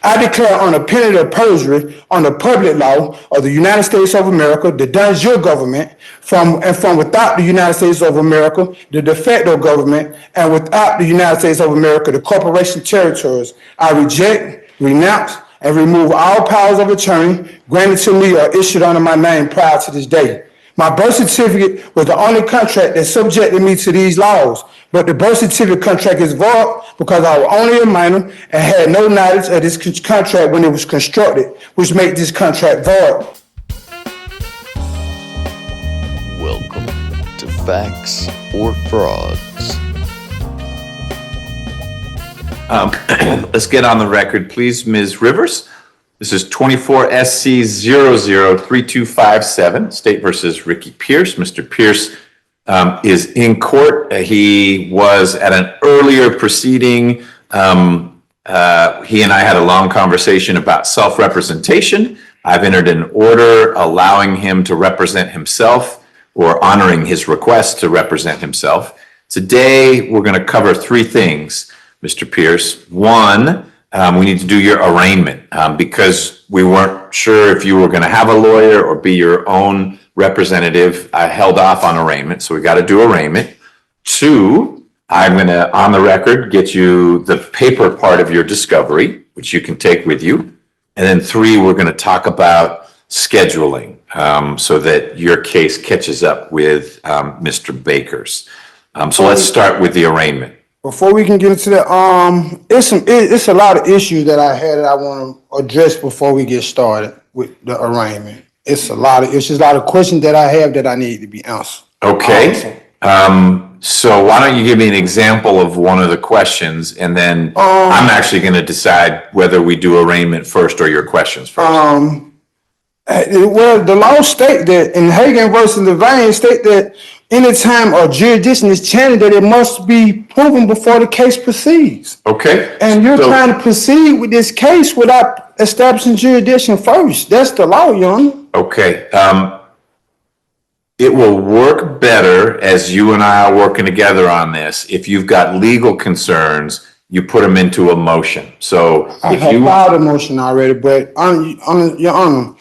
I declare on a penalty of perjury on the public law of the United States of America, the de jure government, from without the United States of America, the de facto government, and without the United States of America, the corporation territories. I reject, renounce, and remove all powers of attorney granted to me or issued under my name prior to this day. My birth certificate was the only contract that subjected me to these laws, but the birth certificate contract is void because I was only a minor and had no knowledge of this contract when it was constructed, which makes this contract void. Welcome to Facts or Frauds. Let's get on the record, please, Ms. Rivers. This is 24 SC 003257, State versus Ricky Pierce. Mr. Pierce is in court. He was at an earlier proceeding. He and I had a long conversation about self-representation. I've entered an order allowing him to represent himself or honoring his request to represent himself. Today, we're going to cover three things, Mr. Pierce. One, we need to do your arraignment because we weren't sure if you were going to have a lawyer or be your own representative. I held off on arraignment, so we got to do arraignment. Two, I'm going to, on the record, get you the paper part of your discovery, which you can take with you. And then three, we're going to talk about scheduling so that your case catches up with Mr. Baker's. So let's start with the arraignment. Before we can get into that, it's a lot of issues that I had that I want to address before we get started with the arraignment. It's a lot of issues, a lot of questions that I have that I need to be answered. Okay. So why don't you give me an example of one of the questions, and then I'm actually going to decide whether we do arraignment first or your questions first. Well, the law state that in Hagen versus Levine state that any time a jurisdiction is challenged, that it must be proven before the case proceeds. Okay. And you're trying to proceed with this case without establishing jurisdiction first. That's the law, Your Honor. Okay. It will work better as you and I are working together on this. If you've got legal concerns, you put them into a motion. So I have filed a motion already, but Your Honor.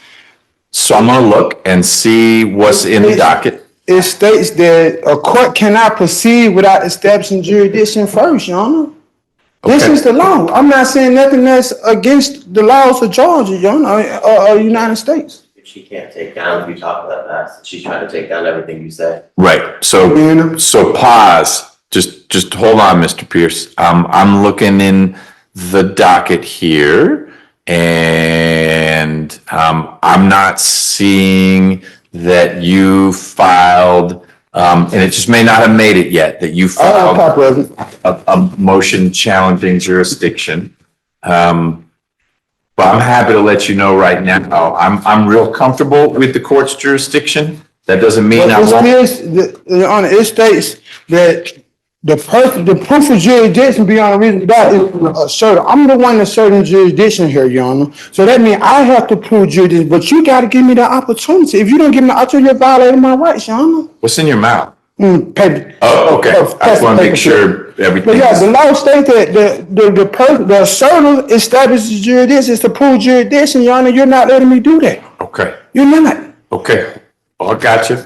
So I'm going to look and see what's in the docket. It states that a court cannot proceed without establishing jurisdiction first, Your Honor. This is the law. I'm not saying nothing that's against the laws of Georgia, Your Honor, or the United States. If she can't take down, if you talk about that, she's trying to take down everything you say. Right. So pause. Just hold on, Mr. Pierce. I'm looking in the docket here, and I'm not seeing that you filed, and it just may not have made it yet, that you filed a motion challenging jurisdiction. But I'm happy to let you know right now, I'm real comfortable with the court's jurisdiction. That doesn't mean I won't. Your Honor, it states that the proof of jurisdiction beyond a reasonable doubt is asserted. I'm the one asserting jurisdiction here, Your Honor. So that means I have to prove jurisdiction, but you got to give me the opportunity. If you don't give me the opportunity, you're violating my rights, Your Honor. What's in your mouth? Paper. Oh, okay. I just want to make sure everything. But yeah, the law states that the asserter establishes jurisdiction is to prove jurisdiction, Your Honor. You're not letting me do that. Okay. You're not. Okay. Well, I got you.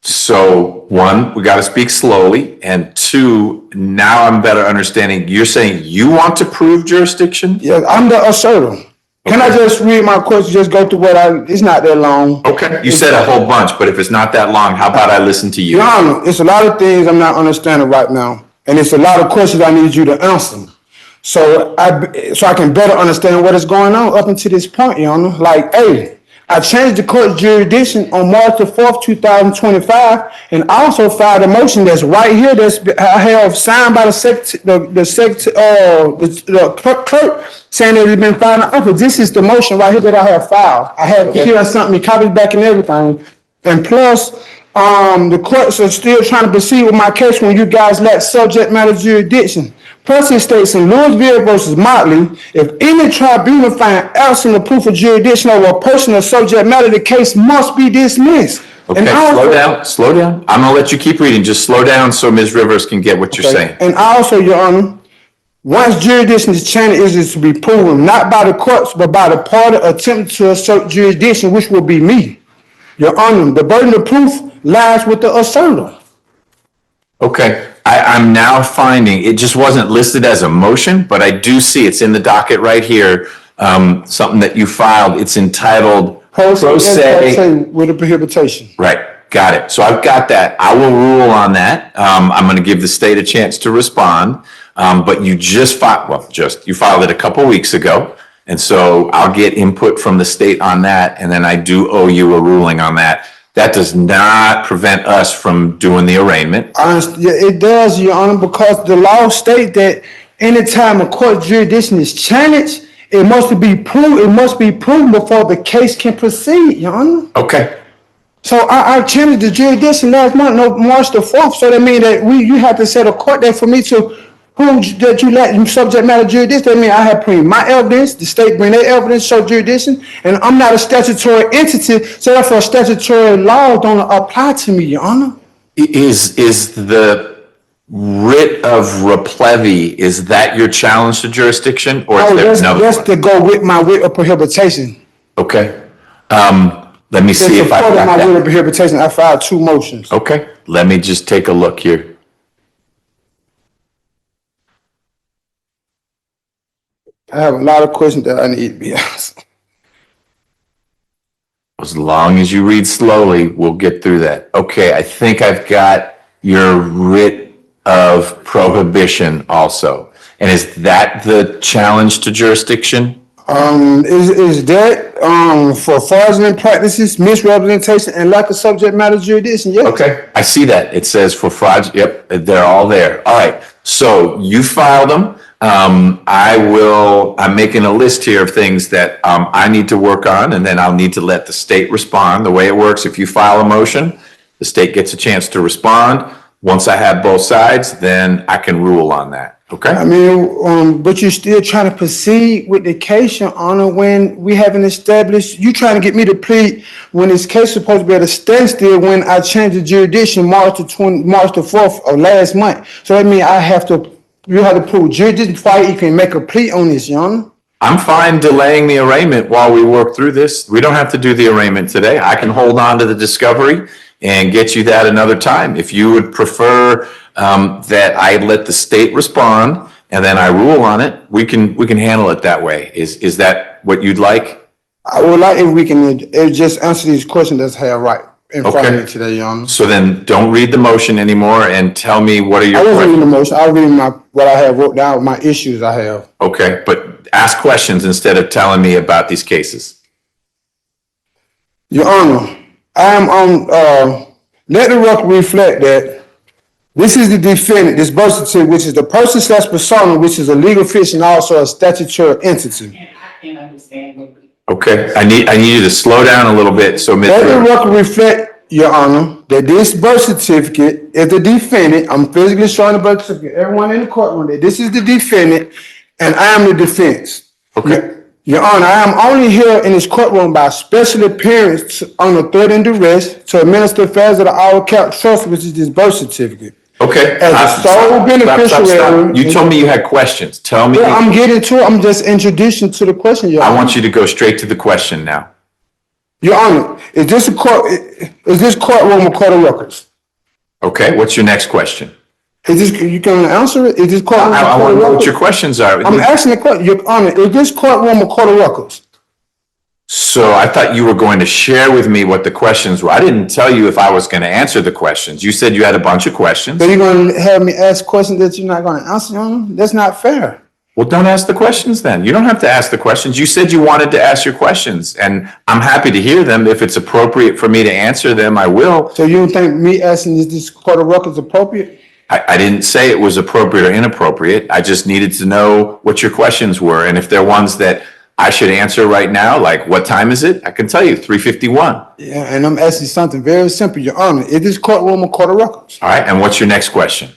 So one, we got to speak slowly, and two, now I'm better understanding. You're saying you want to prove jurisdiction? Yeah, I'm the asserter. Okay. Can I just read my question? Just go through it's not that long. Okay. You said a whole bunch, but if it's not that long, how about I listen to you? Your Honor, it's a lot of things I'm not understanding right now, and it's a lot of questions I need you to answer. So I can better understand what is going on up until this point, Your Honor. Like, hey, I changed the court's jurisdiction on March the 4th, 2025, and also filed a motion that's right here I have signed by the clerk saying that it's been filed in office. This is the motion right here that I have filed. I have here something, me copies back and everything. And plus, the courts are still trying to proceed with my case when you guys lack subject matter jurisdiction. Plus, it states in Louisville versus Morley, if any tribunal find absent of proof of jurisdiction over a person or subject matter, the case must be dismissed. Okay, slow down. I'm going to let you keep reading. Just slow down so Ms. Rivers can get what you're saying. And also, Your Honor, Once jurisdiction is challenged, it is to be proven not by the courts, but by the party attempting to assert jurisdiction, which will be me. Your Honor, the burden of proof lies with the assertor. Okay, I'm now finding, it just wasn't listed as a motion, but I do see it's in the docket right here, something that you filed. It's entitled Pro Se. With a prohibition. Right, got it. So I've got that. I will rule on that. I'm going to give the state a chance to respond. But you just filed, you filed it a couple weeks ago. And so I'll get input from the state on that. And then I do owe you a ruling on that. That does not prevent us from doing the arraignment. Yeah, it does, Your Honor, because the law states that anytime a court jurisdiction is challenged, it must be proven before the case can proceed, Your Honor. Okay. So I challenged the jurisdiction last month, March the 4th. So that means that you have to set a court date for me to prove that you lack subject matter jurisdiction. That means I have bring my evidence, the state bring their evidence, show jurisdiction, and I'm not a statutory entity, so therefore statutory law don't apply to me, Your Honor. Is the writ of replevy, is that your challenge to jurisdiction, or is there another that's one? to go with my writ of prohibition. Okay. Let me see if I got got my that. writ of prohibition. I filed 2 motions. Okay, let me just take a look here. I have a lot of questions that I need to be asked. As long as you read slowly, we'll get through that. Okay, I think I've got your writ of prohibition also. And is that the challenge to jurisdiction? Is that for fraudulent practices, misrepresentation, and lack of subject matter jurisdiction? Yes. Okay, I see that. It says for fraud. Yep, they're all there. All right, so you filed them. I'm making a list here of things that I need to work on, and then I'll need to let the state respond. The way it works, if you file a motion, the state gets a chance to respond. Once I have both sides, then I can rule on that. Okay? I mean, but you're still trying to proceed with the case, Your Honor, when we haven't established, you trying to get me to plead when this case is supposed to be at a standstill when I changed the jurisdiction March the 4th of last month. So that means you have to prove jurisdiction before you can make a plea on this, Your Honor. I'm fine delaying the arraignment while we work through this. We don't have to do the arraignment today. I can hold on to the discovery and get you that another time. If you would prefer that I let the state respond and then I rule on it, we can handle it that way. Is that what you'd like? I would like if we can just answer these questions that's had right in front of me today, Your Honor. So then don't read the motion anymore and tell me what are your I wasn't questions. reading the motion. I was reading what I have wrote down, my issues I have. Okay, but ask questions instead of telling me about these cases. Your Honor, I am on, let the record reflect that this is the defendant, this birth certificate, which is the person / persona, which is a legal fiction, also a statutory entity. And I can understand what. Okay, I need you to slow down a little bit. So, Let the Mr. record reflect, Your Honor, that this birth certificate is the defendant. I'm physically showing the birth certificate. Everyone in the courtroom that this is the defendant, and I am the defense. Okay. Your Honor, I am only here in this courtroom by special appearance on the threat and duress to administer affairs of the Our Cap Trust, which is this birth certificate. Okay. As a sole beneficiary. You told me you had questions. Tell me. Yeah, I'm getting to it. I'm just introducing to the question, Your Honor. I want you to go straight to the question now. Your Honor, is this courtroom a court of records? Okay, what's your next question? You can answer it? Is this courtroom a I court want of to know what records? your questions are. I'm asking the question, Your Honor, is this courtroom a court of records? So I thought you were going to share with me what the questions were. I didn't tell you if I was going to answer the questions. You said you had a bunch of questions. So you're going to have me ask questions that you're not going to answer, Your Honor? That's not fair. Well, don't ask the questions then. You don't have to ask the questions. You said you wanted to ask your questions, and I'm happy to hear them. If it's appropriate for me to answer them, I will. So you don't think me asking is this court of records appropriate? I didn't say it was appropriate or inappropriate. I just needed to know what your questions were. And if they're ones that I should answer right now, like what time is it? I can tell you, 3:51. Yeah, and I'm asking something very simple, Your Honor. Is this courtroom a court of records? All right, and what's your next question?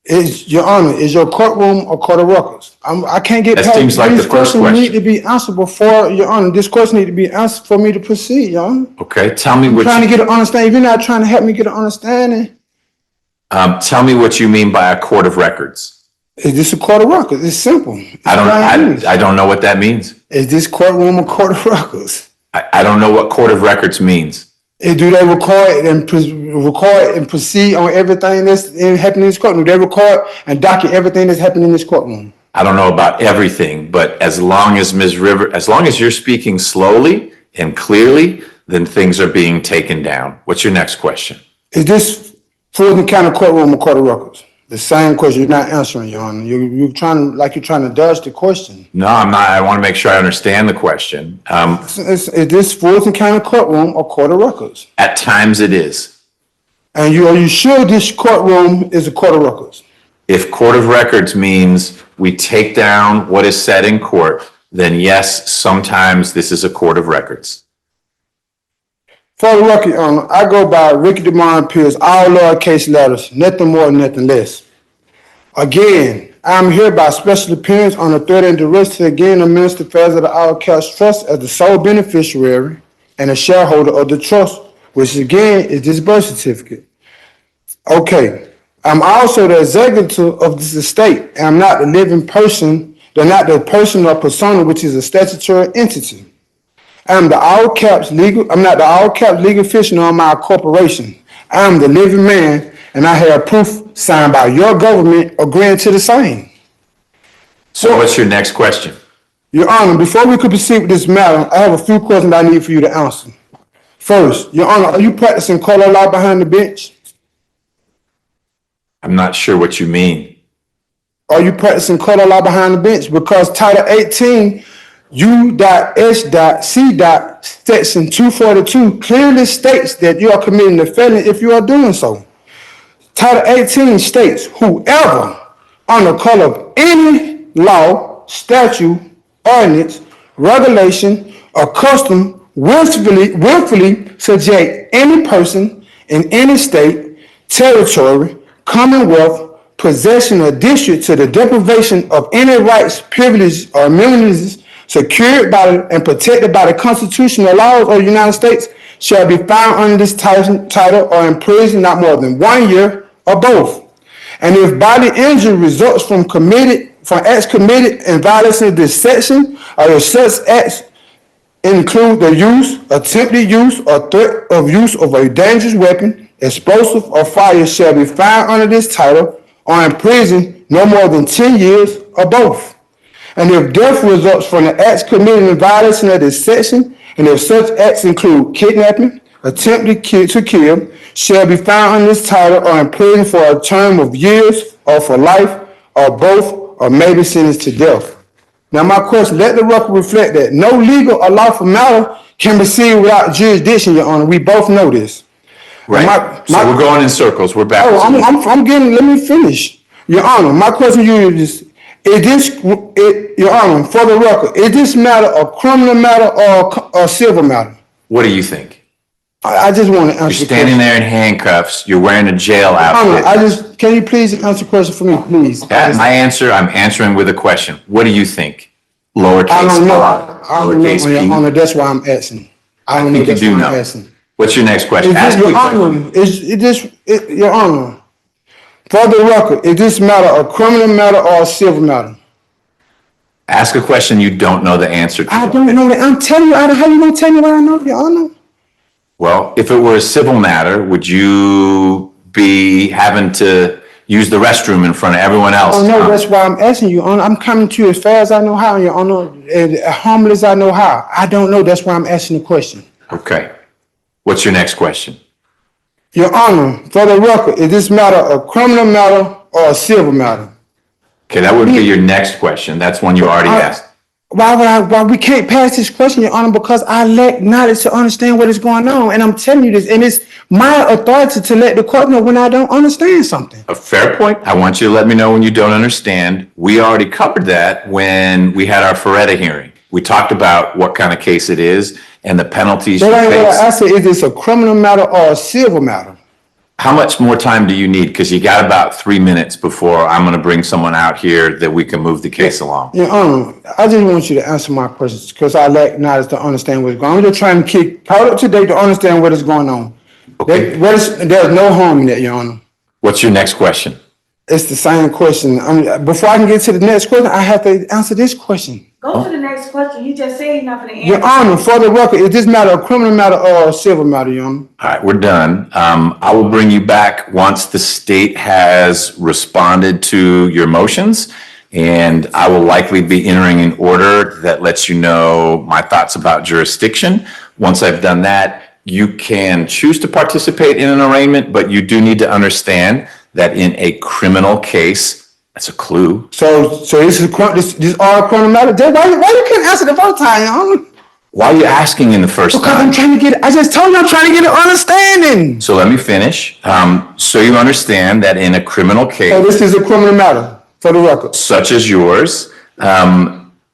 Your Honor, is your courtroom a court of records? I can't get That past seems like the these first questions question. need to be answered before, Your Honor. This question need to be answered for me to proceed, Your Honor. Okay, tell me I'm what trying to get an understanding. If you're not trying to help me get an understanding, tell me what you mean by a court of records. Is this a court of records? It's simple. I don't know what that means. Is this courtroom a court of records? I don't know what court of records means. Do they record and proceed on everything that's happening in this courtroom? Do they record and document everything that's happening in this courtroom? I don't know about everything, but as long as you're speaking slowly and clearly, then things are being taken down. What's your next question? Is this Fulton County courtroom a court of records? The same question. You're not answering, Your Honor. You're trying to dodge the question. No, I'm not. I want to make sure I understand the question. Is this Fulton County courtroom a court of records? At times it is. And are you sure this courtroom is a court of records? If court of records means we take down what is said in court, then yes, sometimes this is a court of records. For the record, Your Honor, I go by Ricky DeMond Pierce, all lowercase letters, nothing more, nothing less. Again, I'm here by special appearance on the threat and duress to again administer affairs of the All Cash Trust as the sole beneficiary and a shareholder of the trust, which again is this birth certificate. Okay, I'm also the executive of this estate, and I'm not the living person, not the person or persona, which is a statutory entity. I'm not the all caps legal official on my corporation. I'm the living man, and I have proof signed by your government agreeing to the same. So what's your next question? Your Honor, before we could proceed with this matter, I have a few questions I need for you to answer. First, Your Honor, are you practicing color law behind the bench? I'm not sure what you mean. Are you practicing color law behind the bench? Because Title 18 U.S.C. Section 242 clearly states that you are committing a felony if you are doing so. Title 18 states, whoever, under color of any law, statute, ordinance, regulation, or custom, willfully subject any person in any state, territory, commonwealth, possession, or district to the deprivation of any rights, privileges, or immunities secured by and protected by the constitutional laws of the United States shall be found under this title or in prison not more than 1 year or both. And if bodily injury results from acts committed in violation of this section, or if such acts include the use, attempted use, or threat of use of a dangerous weapon, explosive, or fire, shall be found under this title or in prison no more than 10 years or both. And if death results from the acts committed in violation of this section, and if such acts include kidnapping, attempted to kill, shall be found under this title or in prison for a term of years or for life or both, or may be sentenced to death. Now my question, let the record reflect that no legal or lawful matter can proceed without jurisdiction, Your Honor. We both know this. Right. So we're going in circles. We're back. Let me finish. Your Honor, my question to you is Your Honor, for the record, is this matter a criminal matter or a civil matter? What do you think? I just want to answer. You're standing there in handcuffs. You're wearing a jail outfit. Honor, can you please answer the question for me, please? That's my answer. I'm answering with a question. What do you think? Lowercase. I don't know. I don't know, Your Honor. That's why I'm asking. I don't know. That's why I'm asking. What's your next question? Your Honor, for the record, is this matter a criminal matter or a civil matter? Ask a question you don't know the answer to. I don't know that. I'm telling you, how you gonna tell me what I know, Your Honor? Well, if it were a civil matter, would you be having to use the restroom in front of everyone else? Oh no, that's why I'm asking you, Your Honor. I'm coming to you as fast as I know how, Your Honor, as humble as I know how. I don't know. That's why I'm asking the question. Okay. What's your next question? Your Honor, for the record, is this matter a criminal matter or a civil matter? Okay, that would be your next question. That's one you already asked. Why we can't pass this question, Your Honor, because I lack knowledge to understand what is going on. And I'm telling you this, and it's my authority to let the court know when I don't understand something. A fair point. I want you to let me know when you don't understand. We already covered that when we had our Feretta hearing. We talked about what kind of case it is and the penalties you face. I said, is this a criminal matter or a civil matter? How much more time do you need? Because you got about 3 minutes before I'm going to bring someone out here that we can move the case along. Your Honor, I just want you to answer my questions because I lack knowledge to understand what's going on. I'm just trying to keep caught up to date to understand what is going on. Okay. There's no harm in that, Your Honor. What's your next question? It's the same question. Before I can get to the next question, I have to answer this question. Go to the next question. You just said you're not gonna answer. Your Honor, for the record, is this matter a criminal matter or a civil matter, Your Honor? All right, we're done. I will bring you back once the state has responded to your motions, and I will likely be entering an order that lets you know my thoughts about jurisdiction. Once I've done that, you can choose to participate in an arraignment, but you do need to understand that in a criminal case, that's a clue. So this is all a criminal matter? Why you couldn't answer the first time, Your Honor? Why are you asking in the first Because time? I'm trying to get, I just told you I'm trying to get an understanding. So let me finish. So you understand that in a criminal So case, this is a criminal matter, for the record. such as yours,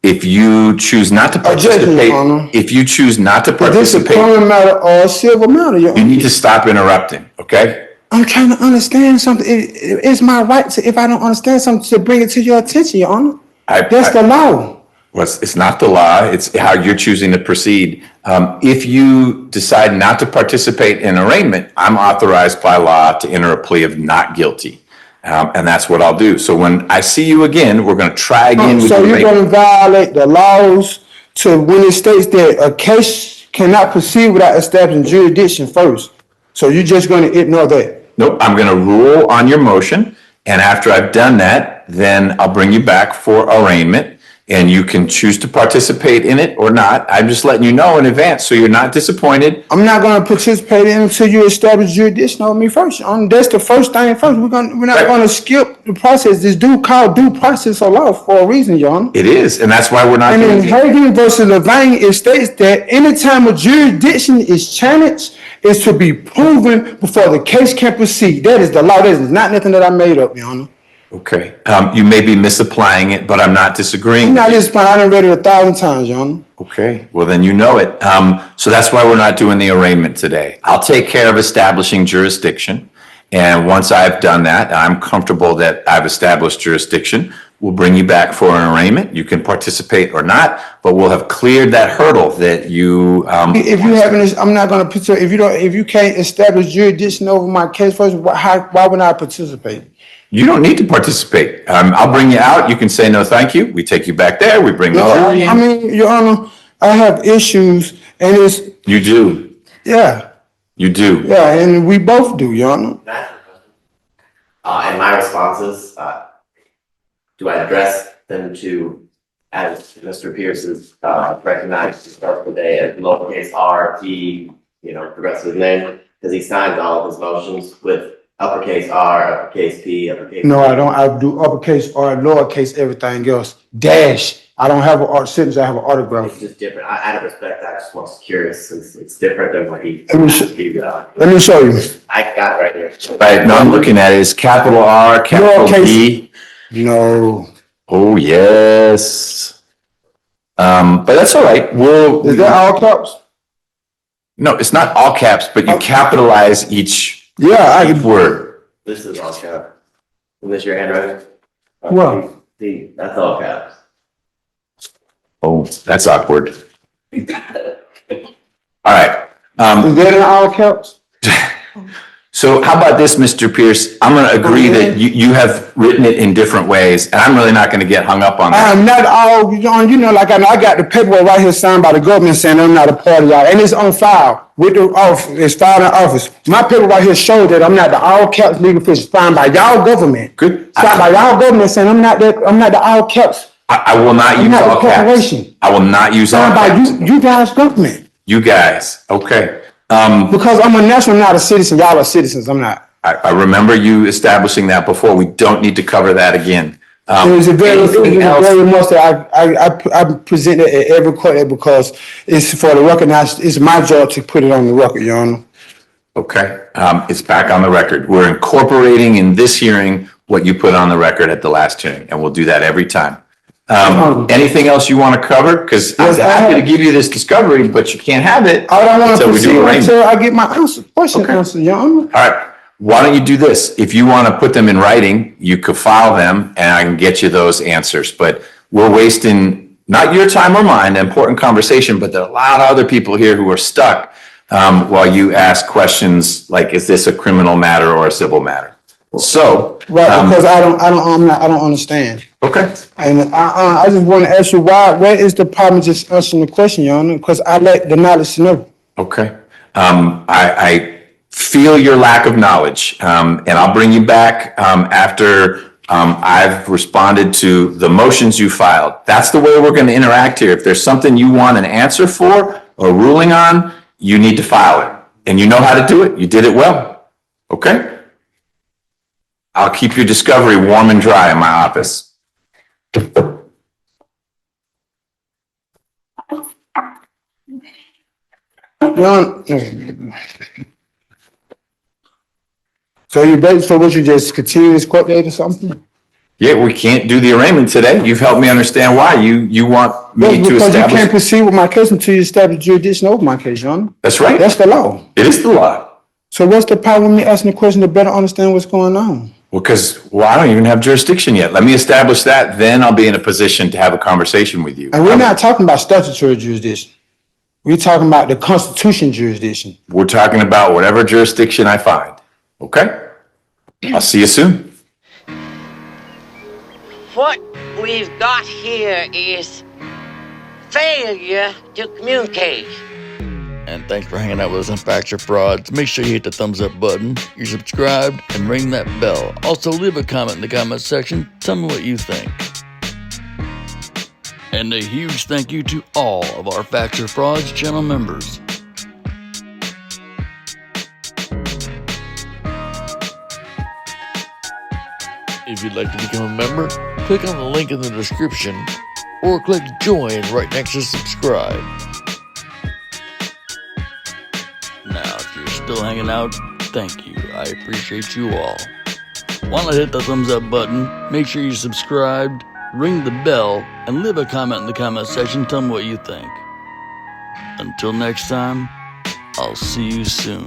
if you choose not to Objection, Your Honor. participate, if you choose not to Is this a participate, criminal matter or a civil matter, Your you Honor? need to stop interrupting, okay? I'm trying to understand something. It's my right to, if I don't understand something, to bring it to your attention, Your Honor. That's the law. Well, it's not the law, it's how you're choosing to proceed. If you decide not to participate in arraignment, I'm authorized by law to enter a plea of not guilty. And that's what I'll do. So when I see you again, we're gonna try again with So the you're arraignment. gonna violate the laws to when it states that a case cannot proceed without establishing jurisdiction first. So you're just gonna ignore that? Nope, I'm gonna rule on your motion, and after I've done that, then I'll bring you back for arraignment, and you can choose to participate in it or not. I'm just letting you know in advance, so you're not disappointed. I'm not gonna participate in it until you establish jurisdiction over me first. That's the first thing first. We're not Right. gonna skip the process. This due called due process of law for a reason, Your Honor. It is, and that's why we're not And in doing it. Heaton versus Levine, it states that anytime a jurisdiction is challenged, it's to be proven before the case can proceed. That is the law. That is not nothing that I made up, Your Honor. Okay, you may be misapplying it, but I'm not disagreeing. I'm not just playing. I done read it 1,000 times, Your Honor. Okay, well then you know it. So that's why we're not doing the arraignment today. I'll take care of establishing jurisdiction. And once I've done that, I'm comfortable that I've established jurisdiction, we'll bring you back for an arraignment. You can participate or not, but we'll have cleared that hurdle that you, If you haven't, I'm not gonna participate. If you can't establish jurisdiction over my case first, why would I participate? you don't need to participate. I'll bring you out. You can say no, thank you. We take you back there. We bring you No, out. I mean, Your Honor, I have issues, and it's You do. yeah, You do. and we both do, Your Honor. And my responses, do I address them to, as Mr. Pierce is recognized to start the day as lowercase r, t, progressive name, because he signs all of his motions with uppercase R, uppercase P, uppercase. No, I don't. I do uppercase or lowercase everything else. Dash. I don't have an art sentence. I have an autograph. It's just different. Out of respect, I just was curious since it's different than what he. Let me show you. I got it right here. Right, now I'm looking at it. It's capital R, capital Lowercase. B. No. Oh, yes. But that's all right. Is that all caps? No, it's not all caps, but you capitalize each Yeah, I can. word. This is all cap. Is this your handwriting? What? See, that's all caps. Oh, that's awkward. All right. Is that in all caps? So how about this, Mr. Pierce? I'm going to agree that you have written it in different ways, and I'm really not going to get hung up on that. I'm not all, like I know I got the paperwork right here signed by the government saying I'm not a part of y'all, and it's on file with the office. It's filed in office. My paper right here shows that I'm not the all caps legal official signed by y'all government. Good. Signed by y'all government saying I'm not the all caps. I will not use not the all caps. corporation. I will not use all Signed by caps. you guys government. You guys, okay. Because I'm a national, not a citizen. Y'all are citizens. I'm not. I remember you establishing that before. We don't need to cover that again. It was a very much that I present it at every court because it's for the record. It's my job to put it on the record, Your Honor. Okay, it's back on the record. We're incorporating in this hearing what you put on the record at the last hearing, and we'll do that every time. Anything else you want to cover? Because I'm Yes, I happy to have. give you this discovery, but you can't have it. I don't want to until we do proceed arraignment. until I get my question answered, Your Honor. All right, why don't you do this? If you want to put them in writing, you could file them and I can get you those answers. But we're wasting not your time or mine, an important conversation, but there are a lot of other people here who are stuck while you ask questions like, is this a criminal matter or a civil matter? So, Right, because I don't understand. okay. And I just want to ask you where is the problem just answering the question, Your Honor? Because I lack the knowledge to know. Okay. I feel your lack of knowledge, and I'll bring you back after I've responded to the motions you filed. That's the way we're going to interact here. If there's something you want an answer for or ruling on, you need to file it. And you know how to do it. You did it well. Okay? I'll keep your discovery warm and dry in my office. Your Honor, so would you just continue this court date or something? Yeah, we can't do the arraignment today. You've helped me understand why. You want me to Because you can't establish. proceed with my case until you establish jurisdiction over my case, Your Honor. That's right. That's the law. It is the law. So what's the problem with me asking the question to better understand what's going on? Well, I don't even have jurisdiction yet. Let me establish that, then I'll be in a position to have a conversation with you. And we're not talking about statutory jurisdiction. We're talking about the Constitution jurisdiction. We're talking about whatever jurisdiction I find. Okay? I'll see you soon. What we've got here is failure to communicate. And thanks for hanging out with us on Facts or Frauds. Make sure you hit the thumbs up button, you're subscribed, and ring that bell. Also, leave a comment in the comment section. Tell me what you think. And a huge thank you to all of our Facts or Frauds channel members. If you'd like to become a member, click on the link in the description or click join right next to subscribe. Now, if you're still hanging out, thank you. I appreciate you all. Want to hit the thumbs up button, make sure you're subscribed, ring the bell, and leave a comment in the comment section. Tell me what you think. Until next time, I'll see you soon.